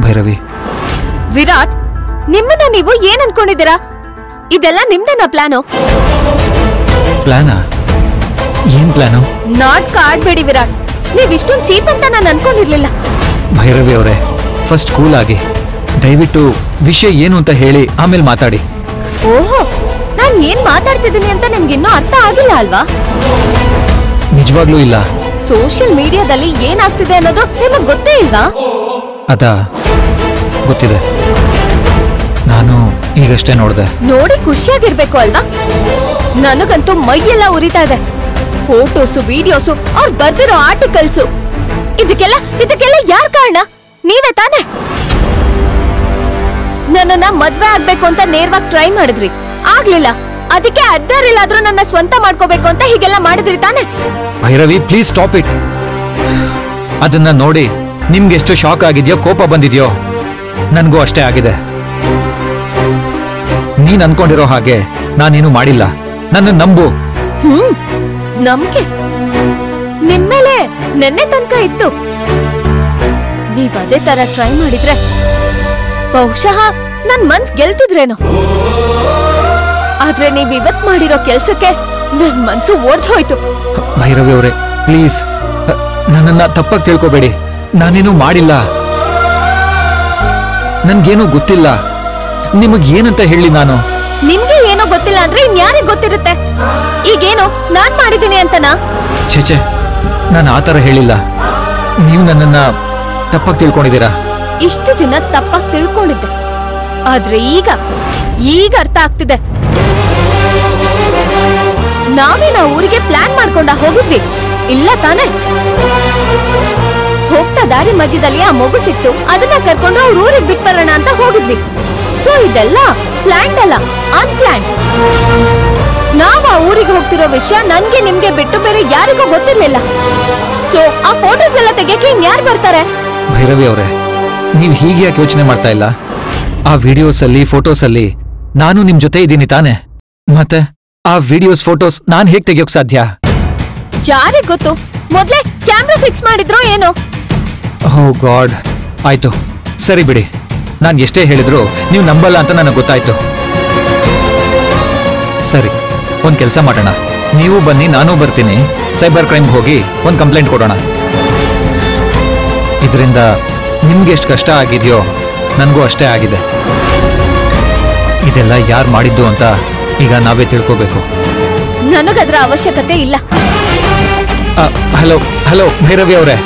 ಭೈರವಿ. ವಿರಾಟ್, ನಿಮ್ಮನ್ನ ನೀವು ಏನ್ ಅನ್ಕೊಂಡಿದ್ದೀರಾ? ಇದೆಲ್ಲ ನಿಮ್ದೇನಾ ಪ್ಲಾನು? ಪ್ಲಾನಾ? ಏನ್ ಪ್ಲಾನು? ನಾಟಕ ಆಡ್ಬೇಡಿ ವಿರಾಟ್. ನೀವ್ ಇಷ್ಟೊಂದು ಚೀಪ್ ಅಂತ ನಾನು ಅನ್ಕೊಂಡಿರ್ಲಿಲ್ಲ. ಭೈರವಿ ಅವರೇ, ಫಸ್ಟ್ ಕೂಲ್ ಆಗಿ, ದಯವಿಟ್ಟು ವಿಷಯ ಏನು ಅಂತ ಹೇಳಿ ಆಮೇಲೆ ಮಾತಾಡಿ. ಓಹೋ, ನಾನ್ ಏನ್ ಮಾತಾಡ್ತಿದ್ದೀನಿ ಅಂತ ನಿಮ್ಗೆ ಇನ್ನೂ ಅರ್ಥ ಆಗಿಲ್ಲ ಅಲ್ವಾ? ನಿಜವಾಗ್ಲೂ ಇಲ್ಲ. ಸೋಷಿಯಲ್ ಮೀಡಿಯಾದಲ್ಲಿ ಏನಾಗ್ತಿದೆ ಅನ್ನೋದು ನಿಮಗ್ ಗೊತ್ತೇ ಇಲ್ವಾ? ಅದಾ ಗೊತ್ತಿದೆ, ನಾನು ಈಗಷ್ಟೇ ನೋಡ್ದೆ. ನೋಡಿ ಖುಷಿಯಾಗಿರ್ಬೇಕು ಅಲ್ವಾ? ನನಗಂತೂ ಮೈಯೆಲ್ಲ ಉರಿತಾ ಇದೆ. ಫೋಟೋಸು, ವಿಡಿಯೋಸು, ಅವ್ರು ಬರ್ದಿರೋ ಆರ್ಟಿಕಲ್ಸು, ಇದಕ್ಕೆಲ್ಲ ಯಾರ್ ಕಾರಣ? ನೀವೇ ತಾನೆ? ನನ್ನನ್ನ ಮದ್ವೆ ಆಗ್ಬೇಕು ಅಂತ ನೇರವಾಗಿ ಟ್ರೈ ಮಾಡಿದ್ರಿ, ಆಗ್ಲಿಲ್ಲ. ಅದಕ್ಕೆ ಅಡ್ಡರಿಲ್ಲಾದ್ರೂ ನನ್ನ ಸ್ವಂತ ಮಾಡ್ಕೋಬೇಕು ಅಂತ ಹೀಗೆಲ್ಲ ಮಾಡಿದ್ರಿ ತಾನೆ? Bhairavi, please stop it. ಅದನ್ನ ನೋಡಿ ನಿಮ್ಗೆ ಎಷ್ಟು ಶಾಕ್ ಆಗಿದ್ಯೋ, ಕೋಪ ಬಂದಿದ್ಯೋ, ನನ್ಗೂ ಅಷ್ಟೇ ಆಗಿದೆ. ನೀನ್ ಅನ್ಕೊಂಡಿರೋ ಹಾಗೆ ನಾನೇನು ಮಾಡಿಲ್ಲ, ನನ್ನ ನಂಬು. ನಂಬಿಕೆ ನಿಮ್ಮೇಲೆ ನೆನ್ನೆ ತನಕ ಇತ್ತು. ನೀವ್ ಅದೇ ತರ ಟ್ರೈ ಮಾಡಿದ್ರೆ ಬಹುಶಃ ನನ್ ಮನ್ಸ್ ಗೆಲ್ತಿದ್ರೇನೋ. ಆದ್ರೆ ನೀವ್ ಇವತ್ ಮಾಡಿರೋ ಕೆಲ್ಸಕ್ಕೆ ನನ್ ಮನ್ಸು ಓಡ್ದು ಹೋಯ್ತು. ಭೈರವಿ ಅವರೇ, ಪ್ಲೀಸ್ ನನ್ನನ್ನ ತಪ್ಪಾಗಿ ತಿಳ್ಕೊಬೇಡಿ. ನಾನೇನು ಮಾಡಿಲ್ಲ, ನನ್ಗೇನು ಗೊತ್ತಿಲ್ಲ. ನಿಮಗೇನಂತ ಹೇಳಿ ನಾನು? ನಿಮ್ಗೆ ಏನೋ ಗೊತ್ತಿಲ್ಲ ಅಂದ್ರೆ ಇನ್ಯಾರಿಗೆ ಗೊತ್ತಿರುತ್ತೆ? ಈಗೇನೋ ನಾನ್ ಮಾಡಿದ್ದೀನಿ ಅಂತನಾ? ಛೇ, ನಾನು ಆತರ ಹೇಳಿಲ್ಲ. ನೀವು ನನ್ನನ್ನ ತಪ್ಪಾಗಿ ತಿಳ್ಕೊಂಡಿದ್ದೀರಾ. ಇಷ್ಟು ದಿನ ತಪ್ಪಾಗಿ ತಿಳ್ಕೊಂಡಿದ್ದೆ, ಆದ್ರೆ ಈಗ ಅರ್ಥ ಆಗ್ತಿದೆ. ನಾವೇನಾ ಊರಿಗೆ ಪ್ಲಾನ್ ಮಾಡ್ಕೊಂಡ ಹೋಗಿದ್ವಿ? ಇಲ್ಲ ತಾನೆ? ಹೋಗ್ತಾ ದಾರಿ ಮಧ್ಯದಲ್ಲಿ ಆ ಮಗು ಸಿಕ್ತು, ಅದನ್ನ ಕರ್ಕೊಂಡು ಅವ್ರ ಊರಿಗೆ ಬಿಟ್ಬರೋಣ ಅಂತ ಹೋಗಿದ್ವಿ. ಸೊ ಇದೆಲ್ಲ ಪ್ಲಾನ್ಡ್ ಅಲ್ಲ, ಅನ್ಪ್ಲಾನ್ಡ್. ನಾವ್ ಆ ಊರಿಗೆ ಹೋಗ್ತಿರೋ ವಿಷಯ ನನ್ಗೆ ನಿಮ್ಗೆ ಬಿಟ್ಟು ಬೇರೆ ಯಾರಿಗೂ ಗೊತ್ತಿರ್ಲಿಲ್ಲ. ಸೊ ಆ ಫೋಟೋಸ್ ಎಲ್ಲ ತೆಗೆಯಕ್ಕೆ ಇನ್ಯಾರು ಬರ್ತಾರೆ? ಭೈರವಿ ಅವರೇ, ನೀವು ಹೀಗೆ ಯಾಕೆ ಯೋಚನೆ ಮಾಡ್ತಾ ಇಲ್ಲ? ಆ ವಿಡಿಯೋಸ್ ಅಲ್ಲಿ, ಫೋಟೋಸ್ ಅಲ್ಲಿ ನಾನು ನಿಮ್ ಜೊತೆ ಇದ್ದೀನಿ ತಾನೆ? ಮತ್ತೆ ಆ ವಿಡಿಯೋಸ್, ಫೋಟೋಸ್ ನಾನ್ ಹೇಗ್ ತೆಗಿಯೋಕ್ ಸಾಧ್ಯ? ಯಾರಿಗ್ ಗೊತ್ತು? ಮೊದ್ಲೇ ಕ್ಯಾಮ್ರಾ ಫಿಕ್ಸ್ ಮಾಡಿದ್ರೋ ಏನೋ? ಓ ಗಾಡ್. ಆಯ್ತು, ಸರಿ ಬಿಡಿ. ನಾನ್ ಎಷ್ಟೇ ಹೇಳಿದ್ರು ನೀವು ನಂಬಲ್ಲ ಅಂತ ನನಗೆ ಗೊತ್ತಾಯ್ತು. ಸರಿ, ಒಂದ್ ಕೆಲಸ ಮಾಡೋಣ. ನೀವು ಬನ್ನಿ, ನಾನು ಬರ್ತೀನಿ. ಸೈಬರ್ ಕ್ರೈಮ್ ಹೋಗಿ ಒಂದ್ ಕಂಪ್ಲೇಂಟ್ ಕೊಡೋಣ. ಇದರಿಂದ ನಿಮ್ಗೆ ಎಷ್ಟು ಕಷ್ಟ ಆಗಿದೆಯೋ ನನಗೂ ಅಷ್ಟೇ ಆಗಿದೆ. ಇದೆಲ್ಲ ಯಾರು ಮಾಡಿದ್ದು ಅಂತ ಈಗ ನಾವೇ ತಿಳ್ಕೋಬೇಕು. ನನಗದ್ರ ಅವಶ್ಯಕತೆ ಇಲ್ಲ. ಹಲೋ ಭೈರವಿ ಅವರೇ,